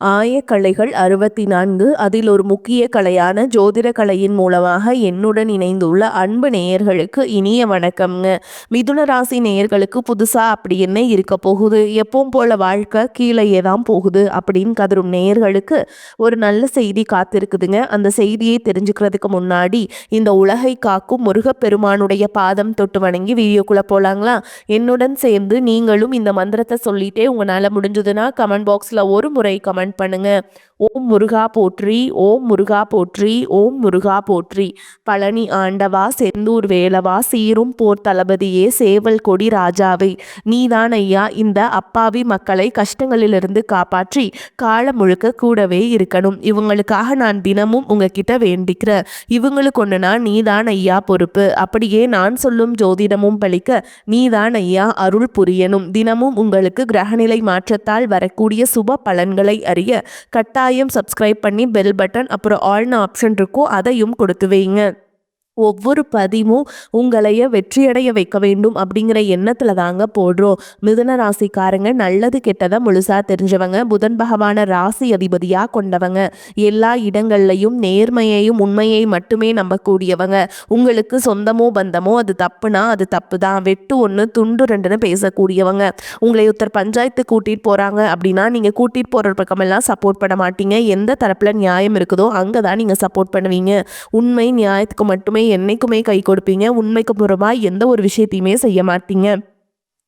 ஆயக்கலைகள் 64 அதில் ஒரு முக்கிய கலையான ஜோதிட கலையின் மூலமாக என்னுடன் இணைந்துள்ள அன்பு நேயர்களுக்கு இனிய வணக்கம்ங்க. மிதுன ராசி நேயர்களுக்கு புதுசா அப்படி என்ன இருக்க போகுது, எப்பவும் போல வாழ்க்கை கீழேயே தான் போகுது அப்படின்னு கதரும் நேயர்களுக்கு ஒரு நல்ல செய்தி காத்திருக்குதுங்க. அந்த செய்தியை தெரிஞ்சுக்கிறதுக்கு முன்னாடி இந்த உலகை காக்கும் முருகப்பெருமானுடைய பாதம் தொட்டு வணங்கி வீடியோக்குள்ள போலாங்களா? என்னுடன் சேர்ந்து நீங்களும் இந்த மந்திரத்தை சொல்லிட்டே உங்களால முடிஞ்சதுன்னா கமெண்ட் பாக்ஸ்ல ஒரு முறை கமெண்ட் பண்ணுங்க. ஓம் முருகா போற்றி, ஓம் முருகா போற்றி, ஓம் முருகா போற்றி. பழனி ஆண்டவா, செந்தூர் வேலவா, சீரும் போர் தளபதியே, சேவல் கொடி ராஜாவே, நீதான் ஐயா இந்த அப்பாவி மக்களை கஷ்டங்களிலிருந்து காப்பாற்றி காலம் முழுக்க கூடவே இருக்கணும். இவங்களுக்காக நான் தினமும் உங்ககிட்ட வேண்டிக்கிறேன். இவங்களுக்கு ஒண்ணுனா நீதான் ஐயா பொறுப்பு. அப்படியே நான் சொல்லும் ஜோதிடமும் பலிக்க நீதான் ஐயா அருள் புரியணும். தினமும் உங்களுக்கு கிரகநிலை மாற்றத்தால் வரக்கூடிய சுப பலன்களை அறிய கட்டாயம் சப்ஸ்கிரைப் பண்ணி பெல் பட்டன் அப்புறம் ஆல்னு ஆப்ஷன் இருக்கும், அதையும் கொடுத்து வைங்க. ஒவ்வொரு பதிவும் உங்களைய வெற்றியடைய வைக்க வேண்டும் அப்படிங்கிற எண்ணத்துல தாங்க போடுறோம். மிதுன ராசிக்காரங்க நல்லது கெட்டதை முழுசா தெரிஞ்சவங்க, புதன் பகவான ராசி அதிபதியா கொண்டவங்க, எல்லா இடங்கள்லையும் நேர்மையையும் உண்மையை மட்டுமே நம்பக்கூடியவங்க. உங்களுக்கு சொந்தமோ பந்தமோ அது தப்புனா அது தப்பு தான், வெட்டு ஒன்று துண்டு ரெண்டுன்னு பேசக்கூடியவங்க. உங்களை ஒருத்தர் பஞ்சாயத்து கூட்டிட்டு போறாங்க அப்படின்னா நீங்க கூட்டிட்டு போற பக்கமெல்லாம் சப்போர்ட் பண்ண மாட்டீங்க. எந்த தரப்புல நியாயம் இருக்குதோ அங்கதான் நீங்க சப்போர்ட் பண்ணுவீங்க. உண்மை நியாயத்துக்கு மட்டுமே என்னைக்குமே கை கொடுப்பீங்க. உண்மைக்கு புறமா எந்த ஒரு விஷயத்தையுமே செய்ய மாட்டீங்க.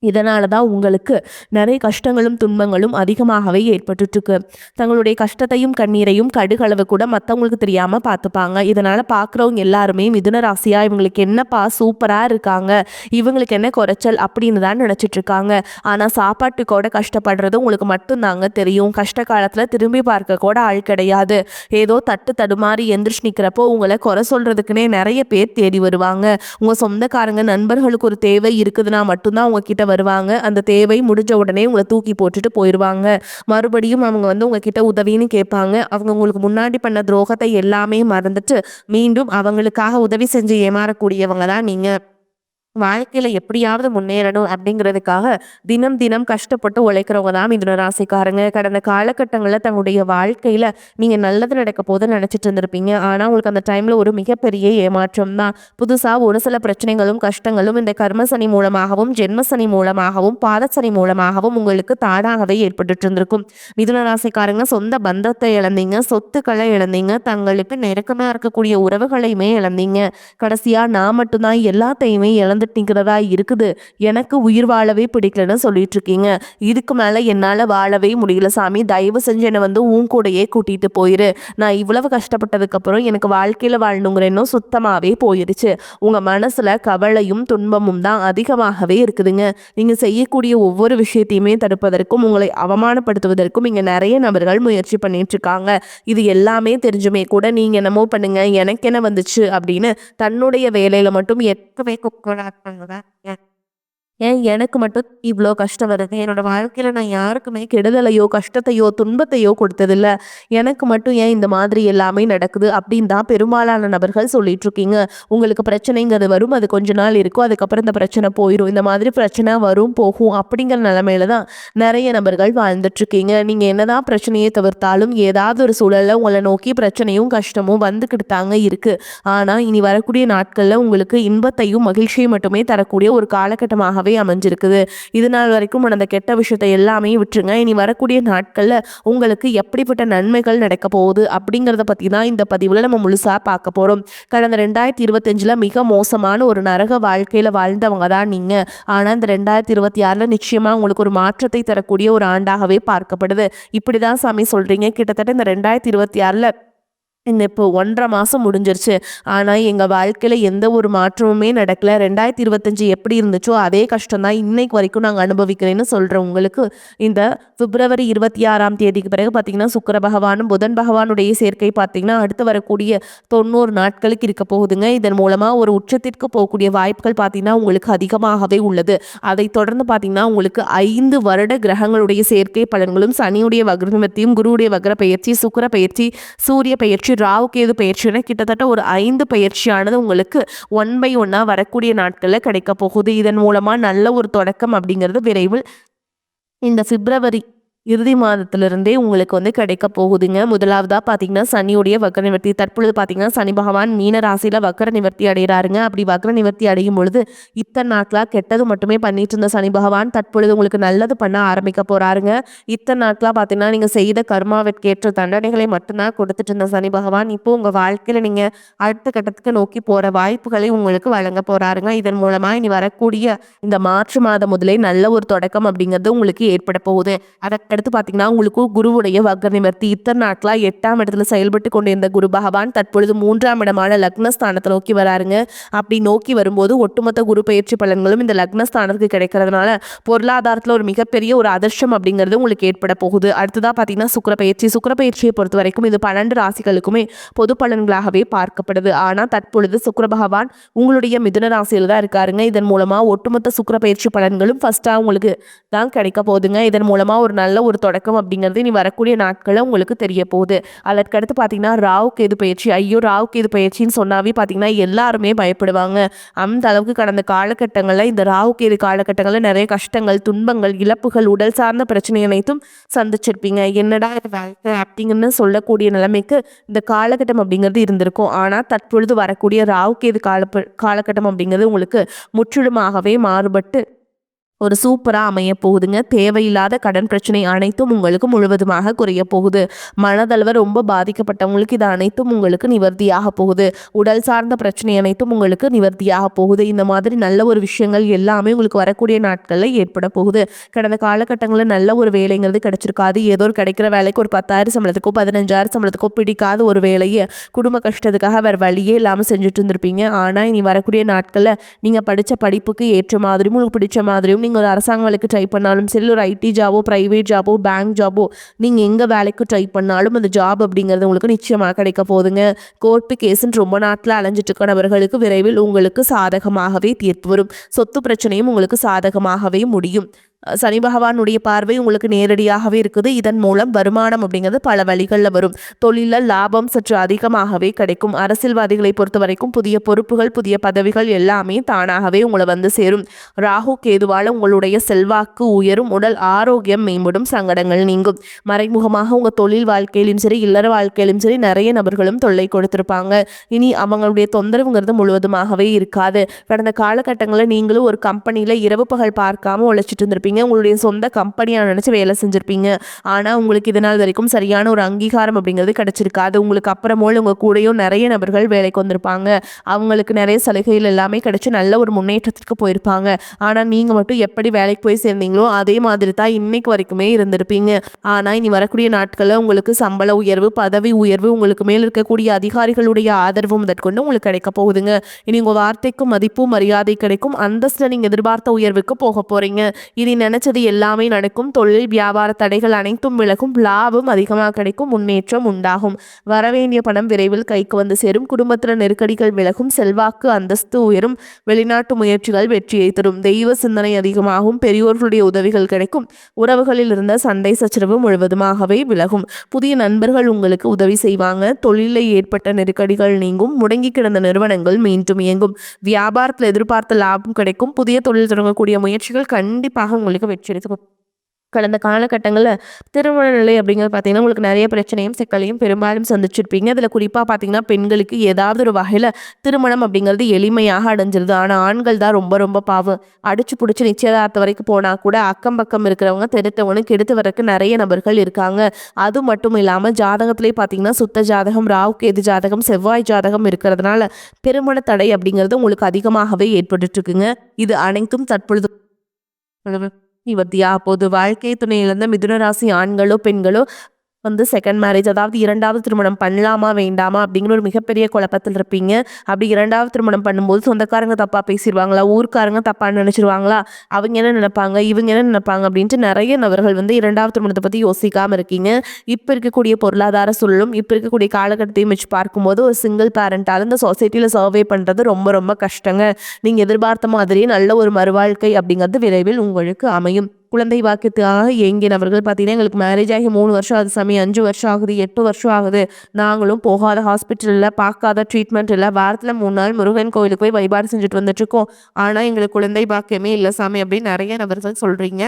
இதனால தான் உங்களுக்கு நிறைய கஷ்டங்களும் துன்பங்களும் அதிகமாகவே ஏற்பட்டுருக்கு. தங்களுடைய கஷ்டத்தையும் கண்ணீரையும் கடுகளவு கூட மற்றவங்களுக்கு தெரியாமல் பார்த்துப்பாங்க. இதனால் பார்க்குறவங்க எல்லாருமே மிதுன ராசியாக இவங்களுக்கு என்னப்பா சூப்பராக இருக்காங்க, இவங்களுக்கு என்ன குறைச்சல் அப்படின்னு தான் நினச்சிட்ருக்காங்க. ஆனால் சாப்பாட்டுக்கூட கஷ்டப்படுறது உங்களுக்கு மட்டும்தாங்க தெரியும். கஷ்ட காலத்தில் திரும்பி பார்க்க கூட ஆள் கிடையாது. ஏதோ தட்டு தடுமாறி எந்திரிச்சு நிற்கிறப்போ உங்களை குறை சொல்கிறதுக்குன்னே நிறைய பேர் தேடி வருவாங்க. உங்கள் சொந்தக்காரங்க நண்பர்களுக்கு ஒரு தேவை இருக்குதுன்னா மட்டும்தான் உங்ககிட்ட வருவாங்க. அந்த தேவை முடிஞ்ச உடனே உங்களை தூக்கி போட்டுட்டு போயிடுவாங்க. மறுபடியும் அவங்க உங்ககிட்ட உதவின்னு கேட்பாங்க. அவங்க உங்களுக்கு முன்னாடி பண்ண துரோகத்தை எல்லாமே மறந்துட்டு மீண்டும் அவங்களுக்காக உதவி செஞ்சு ஏமாறக்கூடியவங்க தான் நீங்க. வாழ்க்கையில எப்படியாவது முன்னேறணும் அப்படிங்கிறதுக்காக தினம் தினம் கஷ்டப்பட்டு உழைக்கிறவங்க தான் மிதுன ராசிக்காரங்க. கடந்த காலகட்டங்களில் தங்களுடைய வாழ்க்கையில நீங்க நல்லது நடக்க போது நினைச்சிட்டு இருந்திருப்பீங்க. ஆனா உங்களுக்கு அந்த டைம்ல ஒரு மிகப்பெரிய ஏமாற்றம் தான். புதுசா ஒரு சில பிரச்சனைகளும் கஷ்டங்களும் இந்த கர்மசனி மூலமாகவும் ஜென்மசனி மூலமாகவும் பாதசனி மூலமாகவும் உங்களுக்கு தானாகவே ஏற்பட்டு இருந்திருக்கும். மிதுன ராசிக்காரங்க சொந்த பந்தத்தை இழந்தீங்க, சொத்துக்களை இழந்தீங்க, தங்களுக்கு நெருக்கமா இருக்கக்கூடிய உறவுகளையுமே இழந்தீங்க. கடைசியா நான் மட்டும்தான் எல்லாத்தையுமே நிற்கிறதா இருக்குது, எனக்கு உயிர் வாழவே பிடிக்கலன்னு சொல்லிட்டு இருக்கீங்க. இதுக்கு மேல என்னால வாழவே முடியல சாமி, தயவு செஞ்சு என்னை உன் கூடையே கூட்டிட்டு போயிரு. நான் இவ்வளவு கஷ்டப்பட்டதுக்கு அப்புறம் எனக்கு வாழ்க்கையில வாழணுங்கிற எண்ணம் சுத்தமாவே போயிருச்சு. உங்க மனசுல கவலையும் துன்பமும் தான் அதிகமாகவே இருக்குதுங்க. நீங்க செய்யக்கூடிய ஒவ்வொரு விஷயத்தையுமே தடுப்பதற்கும் உங்களை அவமானப்படுத்துவதற்கும் இங்க நிறைய நபர்கள் முயற்சி பண்ணிட்டு இருக்காங்க. இது எல்லாமே தெரிஞ்சுமே கூட நீங்க என்னமோ பண்ணுங்க, எனக்கு என்ன வந்துச்சு அப்படின்னு தன்னுடைய வேலையில மட்டும் எக்கவே ஏன் எனக்கு மட்டும் இவ்வளோ கஷ்டம் வருது, என்னோட வாழ்க்கையில் நான் யாருக்குமே கெடுதலையோ கஷ்டத்தையோ துன்பத்தையோ கொடுத்ததில்ல, எனக்கு மட்டும் ஏன் இந்த மாதிரி எல்லாமே நடக்குது அப்படின்னு தான் பெரும்பாலான நபர்கள் சொல்லிட்டு இருக்கீங்க. உங்களுக்கு பிரச்சனைங்கிறது வரும், அது கொஞ்ச நாள் இருக்கும், அதுக்கப்புறம் இந்த பிரச்சனை போயிடும். இந்த மாதிரி பிரச்சனை வரும் போகும் அப்படிங்கிற நிலைமையில தான் நிறைய நபர்கள் வாழ்ந்துட்டு இருக்கீங்க. நீங்கள் என்னதான் பிரச்சனையை தவிர்த்தாலும் ஏதாவது ஒரு சூழலில் உங்களை நோக்கி பிரச்சனையும் கஷ்டமும் வந்துக்கிட்டு தாங்க இருக்கு. ஆனால் இனி வரக்கூடிய நாட்களில் உங்களுக்கு இன்பத்தையும் மகிழ்ச்சியை மட்டுமே தரக்கூடிய ஒரு காலகட்டமாகவே அமைஞ்சிருக்குது. இது நாள் வரைக்கும் அந்த கெட்ட விஷயத்தை எல்லாமே விட்டுருங்க. இனி வரக்கூடிய நாட்கள்ல உங்களுக்கு எப்படிப்பட்ட நன்மைகள் நடக்க போகுது அப்படிங்கிறத பத்தி தான் இந்த பதிவுல நம்ம முழுசா பார்க்க போறோம். கடந்த 2025 மிக மோசமான ஒரு நரக வாழ்க்கையில வாழ்ந்தவங்க தான் நீங்க. ஆனா இந்த 2026 நிச்சயமா உங்களுக்கு ஒரு மாற்றத்தை தரக்கூடிய ஒரு ஆண்டாகவே பார்க்கப்படுது. இப்படிதான் சாமி சொல்றீங்க, கிட்டத்தட்ட இந்த 2026 இந்த இப்போ 1.5 மாதம் முடிஞ்சிருச்சு, ஆனால் எங்கள் வாழ்க்கையில் எந்த ஒரு மாற்றமுமே நடக்கலை, 2025 எப்படி இருந்துச்சோ அதே கஷ்டம் தான் இன்னைக்கு வரைக்கும் நாங்கள் அனுபவிக்கிறேன்னு சொல்கிறேன். உங்களுக்கு இந்த பிப்ரவரி 26ஆம் தேதிக்கு பிறகு பார்த்திங்கன்னா சுக்கிர பகவானும் புதன் பகவானுடைய சேர்க்கை பார்த்திங்கன்னா அடுத்து வரக்கூடிய 90 நாட்களுக்கு இருக்க போகுதுங்க. இதன் மூலமாக ஒரு உச்சத்திற்கு போகக்கூடிய வாய்ப்புகள் பார்த்திங்கன்னா உங்களுக்கு அதிகமாகவே உள்ளது. அதை தொடர்ந்து பார்த்திங்கன்னா உங்களுக்கு 5 வருட கிரகங்களுடைய சேர்க்கை பலன்களும், சனியுடைய வக்ரமத்தையும், குருவுடைய வக்ர பயிற்சி, சுக்கிர பயிற்சி, சூரிய பயிற்சி, ராகு கேது பயிற்சின்னு கிட்டத்தட்ட ஒரு 5 பயிற்சியானது உங்களுக்கு 1 by 1 வரக்கூடிய நாட்களில் கிடைக்க போகுது. இதன் மூலமா நல்ல ஒரு தொடக்கம் அப்படிங்கிறது விரைவில் இந்த பிப்ரவரி இறுதி மாதத்திலிருந்தே உங்களுக்கு வந்து கிடைக்க போகுதுங்க. முதலாவதா பார்த்தீங்கன்னா, சனியுடைய வக்ர நிவர்த்தி. தற்பொழுது பார்த்தீங்கன்னா, சனி பகவான் மீன ராசியில வக்ர நிவர்த்தி அடைகிறாருங்க. அப்படி வக்ர நிவர்த்தி அடையும் பொழுது, இத்தனை நாட்களா கெட்டது மட்டுமே பண்ணிட்டு இருந்த சனி பகவான் தற்பொழுது உங்களுக்கு நல்லது பண்ண ஆரம்பிக்க போறாருங்க. இத்தனை நாட்களா பார்த்தீங்கன்னா, நீங்க செய்த கர்மாவிற்கேற்ற தண்டனைகளை மட்டும்தான் கொடுத்துட்டு இருந்த சனி பகவான், இப்போ உங்க வாழ்க்கையில நீங்க அடுத்த கட்டத்துக்கு நோக்கி போற வாய்ப்புகளை உங்களுக்கு வழங்க போறாருங்க. இதன் மூலமா இனி வரக்கூடிய இந்த மார்ச் மாதம் முதலே நல்ல ஒரு தொடக்கம் அப்படிங்கிறது உங்களுக்கு ஏற்பட போகுது. அதற்கடுத்து பார்த்தீங்கன்னா, உங்களுக்கு குருவுடைய வக்ர நிவர்த்தி. இத்தனை நாட்களா 8ஆம் இடத்துல செயல்பட்டு கொண்டிருந்த குரு பகவான் தற்பொழுது 3ஆம் இடமான லக்னஸ்தானத்தை நோக்கி வராருங்க. அப்படி நோக்கி வரும்போது ஒட்டுமொத்த குரு பயிற்சி பலன்களும் இந்த லக்னஸ்தானத்துக்கு கிடைக்கிறதுனால பொருளாதாரத்தில் ஒரு மிகப்பெரிய ஒரு அதிர்ஷ்டம் அப்படிங்கிறது உங்களுக்கு ஏற்பட போகுது. அடுத்ததாக பார்த்தீங்கன்னா, சுக்கிர பயிற்சியை பொறுத்த வரைக்கும் இது 12 ராசிகளுக்குமே பொது பலன்களாகவே பார்க்கப்படுது. ஆனால் தற்பொழுது சுக்கிர பகவான் உங்களுடைய மிதுன ராசியில் தான் இருக்காருங்க. இதன் மூலமாக ஒட்டுமொத்த சுக்கிர பயிற்சி பலன்களும் ஃபர்ஸ்ட்டாக உங்களுக்கு தான் கிடைக்க போகுதுங்க. இதன் மூலமாக ஒரு நல்ல ஒரு தொடக்கம் அப்படிங்கிறது இனி வரக்கூடிய நாட்களில் உங்களுக்கு தெரிய போகுது. அதற்கடுத்து பார்த்தீங்கன்னா, ராகு கேது பயிற்சி. ஐயோ, ராகு கேது பயிற்சின்னு சொன்னாவே பார்த்தீங்கன்னா எல்லாருமே பயப்படுவாங்க. அந்த அளவுக்கு கடந்த காலகட்டங்களில் இந்த ராகு கேது காலகட்டங்களில் நிறைய கஷ்டங்கள், துன்பங்கள், இழப்புகள், உடல் சார்ந்த பிரச்சனை அனைத்தும் சந்திச்சிருப்பீங்க. என்னடா இது வாழ்க்கை அப்படிங்கன்னு சொல்லக்கூடிய நிலைமைக்கு இந்த காலகட்டம் அப்படிங்கிறது இருந்திருக்கும். ஆனால் தற்பொழுது வரக்கூடிய ராகு கேது காலகட்டம் அப்படிங்கிறது உங்களுக்கு முற்றிலுமாகவே மாறுபட்டு ஒரு சூப்பராக அமைய போகுதுங்க. தேவையில்லாத கடன் பிரச்சனை அனைத்தும் உங்களுக்கு முழுவதுமாக குறைய போகுது. மனதளவு ரொம்ப பாதிக்கப்பட்டவங்களுக்கு இது அனைத்தும் உங்களுக்கு நிவர்த்தியாக போகுது. உடல் சார்ந்த பிரச்சனை அனைத்தும் உங்களுக்கு நிவர்த்தியாக போகுது. இந்த மாதிரி நல்ல ஒரு விஷயங்கள் எல்லாமே உங்களுக்கு வரக்கூடிய நாட்களில் ஏற்பட போகுது. கடந்த காலகட்டங்களில் நல்ல ஒரு வேலைங்கிறது கிடைச்சிருக்காது. ஏதோ ஒரு கிடைக்கிற வேலைக்கு ஒரு 10,000 சம்பளத்துக்கோ 15,000 சம்பளத்துக்கோ பிடிக்காத ஒரு வேலையை குடும்ப கஷ்டத்துக்காக வேறு வழியே இல்லாமல் செஞ்சுட்டு இருந்திருப்பீங்க. ஆனால் இனி வரக்கூடிய நாட்களில் நீங்கள் படித்த படிப்புக்கு ஏற்ற மாதிரியும் உங்களுக்கு பிடிச்ச மாதிரியும் நீங்கள் ஒரு அரசாங்க வேலைக்கு ட்ரை பண்ணாலும் சரி, ஒரு ஐடி ஜாபோ, ப்ரைவேட் ஜாபோ, பேங்க் ஜாபோ, நீங்கள் எங்கே வேலைக்கு ட்ரை பண்ணாலும் அந்த ஜாப் அப்படிங்கிறது உங்களுக்கு நிச்சயமாக கிடைக்க போகுதுங்க. கோர்ட்டு கேஸுன்னு ரொம்ப நாட்டில் அலைஞ்சிட்டு இருக்க நபர்களுக்கு விரைவில் உங்களுக்கு சாதகமாகவே தீர்ப்பு வரும். சொத்து பிரச்சனையும் உங்களுக்கு சாதகமாகவே முடியும். சனி பகவானுடைய பார்வை உங்களுக்கு நேரடியாகவே இருக்குது. இதன் மூலம் வருமானம் அப்படிங்கிறது பல வழிகளில் வரும். தொழிலில் லாபம் சற்று அதிகமாகவே கிடைக்கும். அரசியல்வாதிகளை பொறுத்த வரைக்கும் புதிய பொறுப்புகள், புதிய பதவிகள் எல்லாமே தானாகவே உங்களை வந்து சேரும். ராகு கேதுவால் உங்களுடைய செல்வாக்கு உயரும். உடல் ஆரோக்கியம் மேம்படும். சங்கடங்கள் நீங்கும். மறைமுகமாக உங்கள் தொழில் வாழ்க்கையிலும் சரி, இல்லற வாழ்க்கையிலும் சரி நிறைய நபர்களும் தொல்லை கொடுத்திருப்பாங்க. இனி அவங்களுடைய தொந்தரவுங்கிறது முழுவதுமாகவே இருக்காது. கடந்த காலகட்டங்களில் நீங்களும் ஒரு கம்பெனியில் இரவு பகல் பார்க்காம உழைச்சிட்டு இருந்திருப்பீங்க. உங்களுடைய சொந்த கம்பெனியாக நினச்சி வேலை செஞ்சுருப்பீங்க. ஆனால் உங்களுக்கு இதனால் வரைக்கும் சரியான ஒரு அங்கீகாரம் அப்படிங்கிறது கிடைச்சிருக்காது. உங்களுக்கு அப்புறமோல் உங்கள் கூடயும் நிறைய நபர்கள் வேலைக்கு வந்திருப்பாங்க. அவங்களுக்கு நிறைய சலுகைகள் எல்லாமே கிடைச்சி நல்ல ஒரு முன்னேற்றத்திற்கு போயிருப்பாங்க. ஆனால் நீங்கள் மட்டும் எப்படி வேலைக்கு போய் சேர்ந்தீங்களோ அதே மாதிரி தான் இன்னைக்கு வரைக்குமே இருந்திருப்பீங்க. ஆனால் இனி வரக்கூடிய நாட்களில் உங்களுக்கு சம்பள உயர்வு, பதவி உயர்வு, உங்களுக்கு மேல் இருக்கக்கூடிய அதிகாரிகளுடைய ஆதரவு முதற்கொண்டு உங்களுக்கு கிடைக்க போகுதுங்க. இனி உங்கள் வார்த்தைக்கும் மதிப்பும் மரியாதை கிடைக்கும். அந்தஸ்தில் நீங்கள் எதிர்பார்த்த உயர்வுக்கு போக போகிறீங்க. இனி நினைச்சது எல்லாமே நடக்கும். தொழில் வியாபார தடைகள் அனைத்தும் விலகும். லாபம் அதிகமாக கிடைக்கும். முன்னேற்றம் உண்டாகும். வரவேண்டிய பணம் விரைவில் கைக்கு வந்து சேரும். குடும்பத்தில் நெருக்கடிகள் விலகும். செல்வாக்கு அந்தஸ்து உயரும். வெளிநாட்டு முயற்சிகள் வெற்றியை தரும். தெய்வ சிந்தனை அதிகமாகும். பெரியோர்களுடைய உதவிகள் கிடைக்கும். உறவுகளில் இருந்த சண்டை சச்சரவு முழுவதுமாகவே விலகும். புதிய நண்பர்கள் உங்களுக்கு உதவி செய்வாங்க. தொழிலில் ஏற்பட்ட நெருக்கடிகள் நீங்கும். முடங்கி கிடந்த நிறுவனங்கள் மீண்டும் இயங்கும். வியாபாரத்தில் எதிர்பார்த்த லாபம் கிடைக்கும். புதிய தொழில் தொடங்கக்கூடிய முயற்சிகள் கண்டிப்பாக உங்களுக்கு வெற்றி எடுக்கும். கடந்த காலகட்டங்களில் திருமண நிலை அப்படிங்கிறது பார்த்தீங்கன்னா உங்களுக்கு நிறைய பிரச்சனையும் சிக்கலையும் பெரும்பாலும் சந்திச்சிருப்பீங்க. அதில் குறிப்பாக பார்த்தீங்கன்னா பெண்களுக்கு ஏதாவது ஒரு வகையில் திருமணம் அப்படிங்கிறது எளிமையாக அடைஞ்சிருது. ஆனால் ஆண்கள் தான் ரொம்ப ரொம்ப பாவம். அடிச்சு பிடிச்சி நிச்சயதார்த்தம் வரைக்கும் போனால் கூட அக்கம் பக்கம் இருக்கிறவங்க தெருத்தவனு கெடுத்து வரக்கு நிறைய நபர்கள் இருக்காங்க. அது மட்டும் இல்லாமல் ஜாதகத்திலே பார்த்தீங்கன்னா சுத்த ஜாதகம், ராகு கேது ஜாதகம், செவ்வாய் ஜாதகம் இருக்கிறதுனால திருமண தடை அப்படிங்கிறது உங்களுக்கு அதிகமாகவே ஏற்பட்டு இருக்குங்க. இது அனைத்தும் தற்பொழுது நிவர்த்தியா போது. வாழ்க்கை துணை இழந்த மிதுன ராசி ஆண்களோ பெண்களோ வந்து செகண்ட் மேரேஜ், அதாவது இரண்டாவது திருமணம் பண்ணலாமா வேண்டாமா அப்படிங்கிற ஒரு மிகப்பெரிய குழப்பத்தில் இருப்பீங்க. அப்படி இரண்டாவது திருமணம் பண்ணும்போது சொந்தக்காரங்க தப்பாக பேசிடுவாங்களா, ஊர்க்காரங்க தப்பாக நினச்சிருவாங்களா, அவங்க என்ன நினைப்பாங்க, இவங்க என்ன நினைப்பாங்க அப்படின்ட்டு நிறைய நபர்கள் வந்து இரண்டாவது திருமணத்தை பற்றி யோசிக்காமல் இருக்கீங்க. இப்போ இருக்கக்கூடிய பொருளாதார சூழலும் இப்போ இருக்கக்கூடிய காலகட்டத்தையும் வச்சு பார்க்கும்போது ஒரு சிங்கிள் பேரண்டால் இந்த சொசைட்டியில் சர்வே பண்ணுறது ரொம்ப ரொம்ப கஷ்டங்க. நீங்கள் எதிர்பார்த்த மாதிரியே நல்ல ஒரு மறுவாழ்க்கை அப்படிங்கிறது விரைவில் உங்களுக்கு அமையும். குழந்தை வாக்கியத்துக்காக ஏங்கினவர்கள் பார்த்தீங்கன்னா எங்களுக்கு மேரேஜ் ஆகி 3 வருஷம் ஆகுது சாமி, 5 வருஷம் ஆகுது, 8 வருஷம் ஆகுது, நாங்களும் போகாத ஹாஸ்பிட்டலில் பார்க்காத ட்ரீட்மெண்ட் இல்லை, வாரத்தில் 3 நாள் முருகன் கோயிலுக்கு போய் வழிபாடு செஞ்சுட்டு வந்துட்டுருக்கோம், ஆனால் எங்களுக்கு குழந்தை பாக்கியமே இல்லை சாமி அப்படின்னு நிறைய நபர்கள் சொல்கிறீங்க.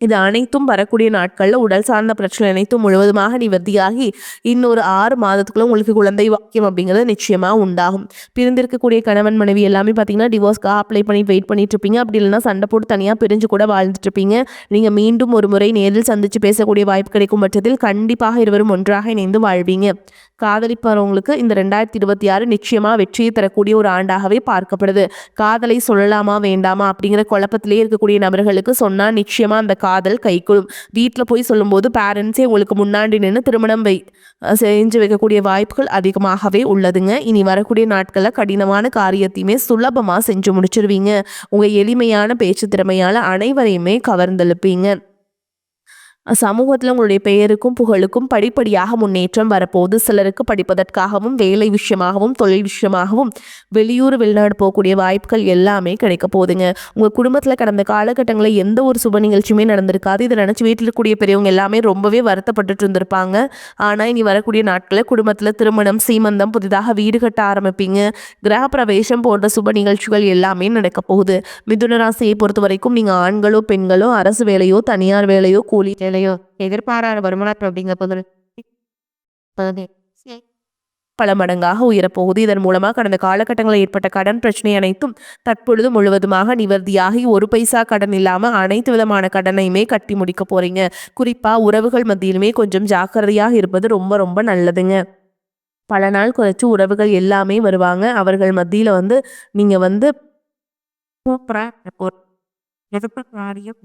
இது அனைத்தும் வரக்கூடிய நாட்கள்ல உடல் சார்ந்த பிரச்சனை அனைத்தும் முழுவதுமாக நிவர்த்தியாகி இன்னொரு 6 மாதத்துக்குள்ள உங்களுக்கு குழந்தை வாக்கியம் அப்படிங்கிறது நிச்சயமா உண்டாகும். பிரிந்திருக்கக்கூடிய கணவன் மனைவி எல்லாமே பார்த்தீங்கன்னா டிவோர்ஸ்க்காக அப்ளை பண்ணி வெயிட் பண்ணிட்டு இருப்பீங்க. அப்படி இல்லைன்னா சண்டை போட்டு தனியாக பிரிஞ்சு கூட வாழ்ந்துட்டு இருப்பீங்க. நீங்கள் மீண்டும் ஒரு முறை நேரில் சந்தித்து பேசக்கூடிய வாய்ப்பு கிடைக்கும் பட்சத்தில் கண்டிப்பாக இருவரும் ஒன்றாக இணைந்து வாழ்வீங்க. காதலிப்பவங்களுக்கு இந்த 2026 நிச்சயமா வெற்றியை தரக்கூடிய ஒரு ஆண்டாகவே பார்க்கப்படுது. காதலை சொல்லலாமா வேண்டாமா அப்படிங்கிற குழப்பத்திலே இருக்கக்கூடிய நபர்களுக்கு சொன்னால் நிச்சயமா அந்த காதல் கைகூடும். வீட்டில் போய் சொல்லும்போது பேரண்ட்ஸே உங்களுக்கு முன்னாடி நின்று திருமணம் செஞ்சு வைக்கக்கூடிய வாய்ப்புகள் அதிகமாகவே உள்ளதுங்க. இனி வரக்கூடிய நாட்களில் கடினமான காரியத்தையுமே சுலபமாக செஞ்சு முடிச்சிருவீங்க. உங்கள் எளிமையான பேச்சு திறமையால் அனைவரையுமே கவர்ந்தெழுப்பீங்க. சமூகத்தில் உங்களுடைய பெயருக்கும் புகழுக்கும் படிப்படியாக முன்னேற்றம் வரப்போகுது. சிலருக்கு படிப்பதற்காகவும் வேலை விஷயமாகவும் தொழில் விஷயமாகவும் வெளியூர் வெளிநாடு போகக்கூடிய வாய்ப்புகள் எல்லாமே கிடைக்க போகுதுங்க. உங்கள் குடும்பத்தில் கடந்த காலகட்டங்களில் எந்த ஒரு சுப நிகழ்ச்சியுமே நடந்திருக்காது. இதை நினச்சி வீட்டில் இருக்கக்கூடிய பெரியவங்க எல்லாமே ரொம்பவே வருத்தப்பட்டுட்டு இருந்திருப்பாங்க. ஆனால் இனி வரக்கூடிய நாட்களில் குடும்பத்தில் திருமணம், சீமந்தம், புதிதாக வீடு கட்ட ஆரம்பிப்பீங்க. கிரகப்பிரவேசம் போன்ற சுப நிகழ்ச்சிகள் எல்லாமே நடக்க போகுது. மிதுன ராசியை பொறுத்த வரைக்கும் நீங்கள் ஆண்களோ பெண்களோ அரசு வேலையோ தனியார் வேலையோ கூலி வேலையோ எதிர்பாராத வருமானம் அப்படிங்கிற பல மடங்காக உயரப்போகுது. இதன் மூலமாக கடந்த காலகட்டங்களில் ஏற்பட்ட கடன் பிரச்சனை அனைத்தும் தற்பொழுது முழுவதுமாக நிவர்த்தியாகி ஒரு பைசா கடன் இல்லாமல் அனைத்து விதமான கடனையுமே கட்டி முடிக்க போறீங்க. குறிப்பாக உறவுகள் மத்தியிலுமே கொஞ்சம் ஜாக்கிரதையாக இருப்பது ரொம்ப ரொம்ப நல்லதுங்க. பல நாள் குறைச்சி உறவுகள் எல்லாமே வருவாங்க. அவர்கள் மத்தியில் நீங்கள்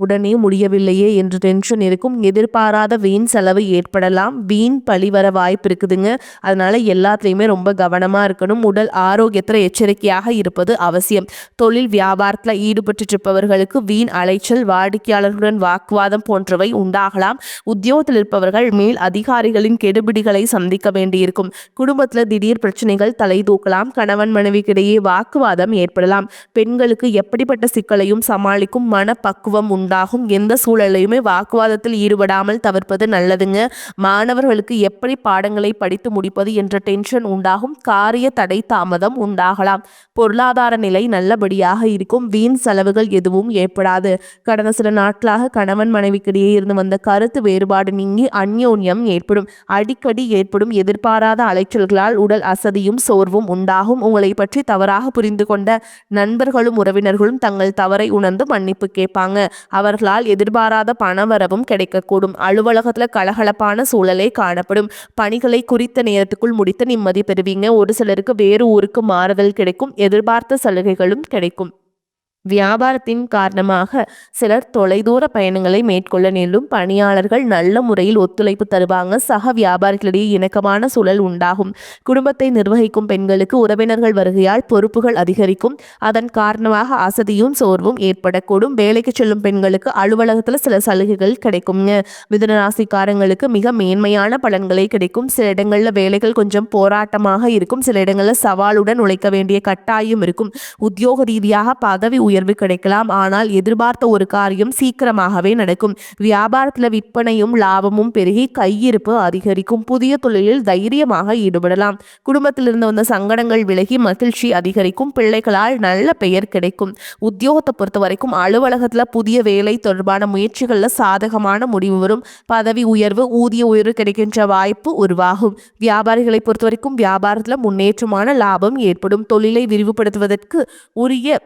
உடனே முடியவில்லையே என்று டென்ஷன் இருக்கும். எதிர்பாராத வீண் செலவு ஏற்படலாம். வீண் பழி வர வாய்ப்பு இருக்குதுங்க. அதனால எல்லாத்துலேயுமே ரொம்ப கவனமாக இருக்கணும். உடல் ஆரோக்கியத்தில் எச்சரிக்கையாக இருப்பது அவசியம். தொழில் வியாபாரத்தில் ஈடுபட்டு இருப்பவர்களுக்கு வீண் அலைச்சல், வாடிக்கையாளர்களுடன் வாக்குவாதம் போன்றவை உண்டாகலாம். உத்தியோகத்தில் இருப்பவர்கள் மேல் அதிகாரிகளின் கெடுபிடிகளை சந்திக்க வேண்டியிருக்கும். குடும்பத்தில் திடீர் பிரச்சனைகள் தலை தூக்கலாம். கணவன் மனைவிக்கிடையே வாக்குவாதம் ஏற்படலாம். பெண்களுக்கு எப்படிப்பட்ட சிக்கலையும் சமாளிக்கும் மனப்பக்குவம் உண்டாகும். எந்த சூழலையுமே வாக்குவாதத்தில் ஈடுபடாமல் தவிர்ப்பது நல்லதுங்க. மாணவர்களுக்கு எப்படி பாடங்களை படித்து முடிப்பது என்ற டென்ஷன் உண்டாகும். காரிய தடை தாமதம் உண்டாகலாம். பொருளாதார நிலை நல்லபடியாக இருக்கும். வீண் செலவுகள் எதுவும் ஏற்படாது. கடந்த சில நாட்களாக கணவன் மனைவிக்கிடையே இருந்து வந்த கருத்து வேறுபாடு நீங்கி அந்யோன்யம் ஏற்படும். அடிக்கடி ஏற்படும் எதிர்பாராத அலைச்சல்களால் உடல் அசதியும் சோர்வும் உண்டாகும். உங்களை பற்றி தவறாக புரிந்து கொண்ட நண்பர்களும் உறவினர்களும் தங்கள் தவறை உணர்ந்து மன்னிப்பு கேட்பாங்க. அவர்களால் எதிர்பாராத பணவரவும் கிடைக்கக்கூடும். அலுவலகத்தில் கலகலப்பான சூழலே காணப்படும். பணிகளை குறித்த நேரத்துக்குள் முடித்து நிம்மதி பெறுவீங்க. ஒரு சிலருக்கு வேறு ஊருக்கு மாறுதல் கிடைக்கும். எதிர்பார்த்த சலுகைகளும் கிடைக்கும். வியாபாரத்தின் காரணமாக சிலர் தொலைதூர பயணங்களை மேற்கொள்ள நேரும். பணியாளர்கள் நல்ல முறையில் ஒத்துழைப்பு தருவாங்க. சக வியாபாரிகளிடையே இணக்கமான சூழல் உண்டாகும். குடும்பத்தை நிர்வகிக்கும் பெண்களுக்கு உறவினர்கள் வருகையால் பொறுப்புகள் அதிகரிக்கும். அதன் காரணமாக அசதியும் சோர்வும் ஏற்படக்கூடும். வேலைக்கு செல்லும் பெண்களுக்கு அலுவலகத்தில் சில சலுகைகள் கிடைக்குங்க. மிதுன ராசிக்காரங்களுக்கு மிக மேன்மையான பலன்களை கிடைக்கும். சில இடங்களில் வேலைகள் கொஞ்சம் போராட்டமாக இருக்கும். சில இடங்களில் சவாலுடன் உழைக்க வேண்டிய கட்டாயம் இருக்கும். உத்தியோக ரீதியாக பதவி உயர்வு கிடைக்கலாம். ஆனால் எதிர்பார்த்த ஒரு காரியம் சீக்கிரமாகவே நடக்கும். வியாபாரத்தில் விற்பனையும் லாபமும் பெருகி கையிருப்பு அதிகரிக்கும். புதிய தொழிலில் தைரியமாக ஈடுபடலாம். குடும்பத்தில் இருந்து வந்த சங்கடங்கள் விலகி மகிழ்ச்சி அதிகரிக்கும். பிள்ளைகளால் நல்ல பெயர் கிடைக்கும். உத்தியோகத்தை பொறுத்த வரைக்கும் அலுவலகத்தில் புதிய வேலை தொடர்பான முயற்சிகளில் சாதகமான முடிவு வரும். பதவி உயர்வு, ஊதிய உயர்வு கிடைக்கின்ற வாய்ப்பு உருவாகும். வியாபாரிகளை பொறுத்த வரைக்கும் வியாபாரத்தில் முன்னேற்றமான லாபம் ஏற்படும். தொழிலை விரிவுபடுத்துவதற்கு உரிய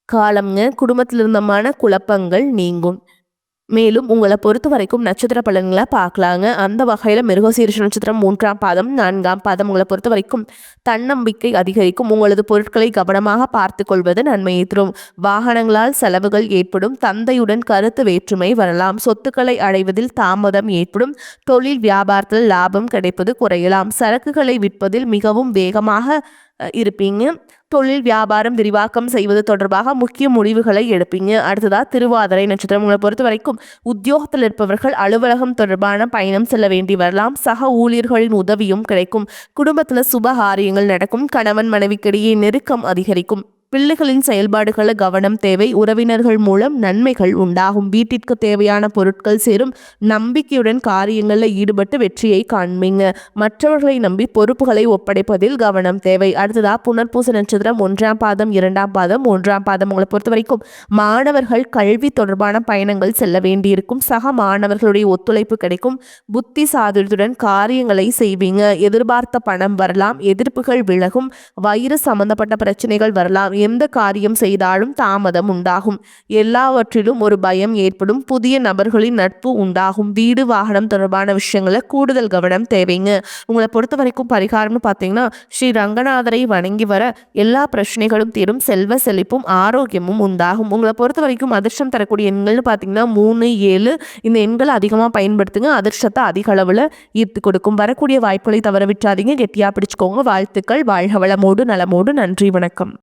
காலம்ங்க. குடும்பத்தில் இருந்த மன குழப்பங்கள் நீங்கும். மேலும் உங்களை பொறுத்த வரைக்கும் நட்சத்திர பலன்களை பார்க்கலாங்க. அந்த வகையில் மிருகசீரிஷ நட்சத்திரம் 3ஆம் பாதம் 4ஆம் பாதம் உங்களை பொறுத்த வரைக்கும் தன்னம்பிக்கை அதிகரிக்கும். உங்களது பொருட்களை கவனமாக பார்த்து கொள்வது நன்மையை தரும். வாகனங்களால் செலவுகள் ஏற்படும். தந்தையுடன் கருத்து வேற்றுமை வரலாம். சொத்துக்களை அடைவதில் தாமதம் ஏற்படும். தொழில் வியாபாரத்தில் லாபம் கிடைப்பது குறையலாம். சரக்குகளை விற்பதில் மிகவும் வேகமாக இருப்பீங்க. தொழில் வியாபாரம் விரிவாக்கம் செய்வது தொடர்பாக முக்கிய முடிவுகளை எடுப்பீங்க. அடுத்ததாக திருவாதிரை நட்சத்திரம் உங்களை பொறுத்த வரைக்கும் உத்தியோகத்தில் இருப்பவர்கள் அலுவலகம் தொடர்பான பயணம் செல்ல வேண்டி வரலாம். சக ஊழியர்களின் உதவியும் கிடைக்கும். குடும்பத்தில் சுபகாரியங்கள் நடக்கும். கணவன் மனைவிக்கிடையே நெருக்கம் அதிகரிக்கும். பிள்ளைகளின் செயல்பாடுகளை கவனம் தேவை. உறவினர்கள் மூலம் நன்மைகள் உண்டாகும். வீட்டிற்கு தேவையான பொருட்கள் சேரும். நம்பிக்கையுடன் காரியங்களில் ஈடுபட்டு வெற்றியை காண்பீங்க. மற்றவர்களை நம்பி பொறுப்புகளை ஒப்படைப்பதில் கவனம் தேவை. அடுத்ததா புனர்பூச நட்சத்திரம் 1ஆம் பாதம் 2ஆம் பாதம் 3ஆம் பாதம். உங்களை பொறுத்த வரைக்கும் மாணவர்கள் கல்வி தொடர்பான பயணங்கள் செல்ல வேண்டியிருக்கும். சக மாணவர்களுடைய ஒத்துழைப்பு கிடைக்கும். புத்தி சாதுரியத்துடன் காரியங்களை செய்வீங்க. எதிர்பார்த்த பணம் வரலாம். எதிர்ப்புகள் விலகும். வயிறு சம்பந்தப்பட்ட பிரச்சனைகள் வரலாம். எந்த காரியம் செய்தாலும் தாமதம் உண்டாகும். எல்லாவற்றிலும் ஒரு பயம் ஏற்படும். புதிய நபர்களின் நட்பு உண்டாகும். வீடு வாகனம் தொடர்பான விஷயங்களை கூடுதல் கவனம் தேவைங்க. உங்களை பொறுத்த வரைக்கும் பரிகாரம்னு பார்த்தீங்கன்னா ஸ்ரீ ரங்கநாதரை வணங்கி வர எல்லா பிரச்சனைகளும் தீரும். செல்வ செழிப்பும் ஆரோக்கியமும் உண்டாகும். உங்களை பொறுத்த வரைக்கும் அதிர்ஷ்டம் தரக்கூடிய எண்கள்னு பார்த்தீங்கன்னா 3, 7 இந்த எண்களை அதிகமாக பயன்படுத்துங்க. அதிர்ஷ்டத்தை அதிக அளவில் ஈர்த்து கொடுக்கும். வரக்கூடிய வாய்ப்புகளை தவற விட்டுறாதீங்க. கெட்டியாக பிடிச்சுக்கோங்க. வாழ்த்துக்கள். வாழ்க வளமோடு நலமோடு. நன்றி, வணக்கம்.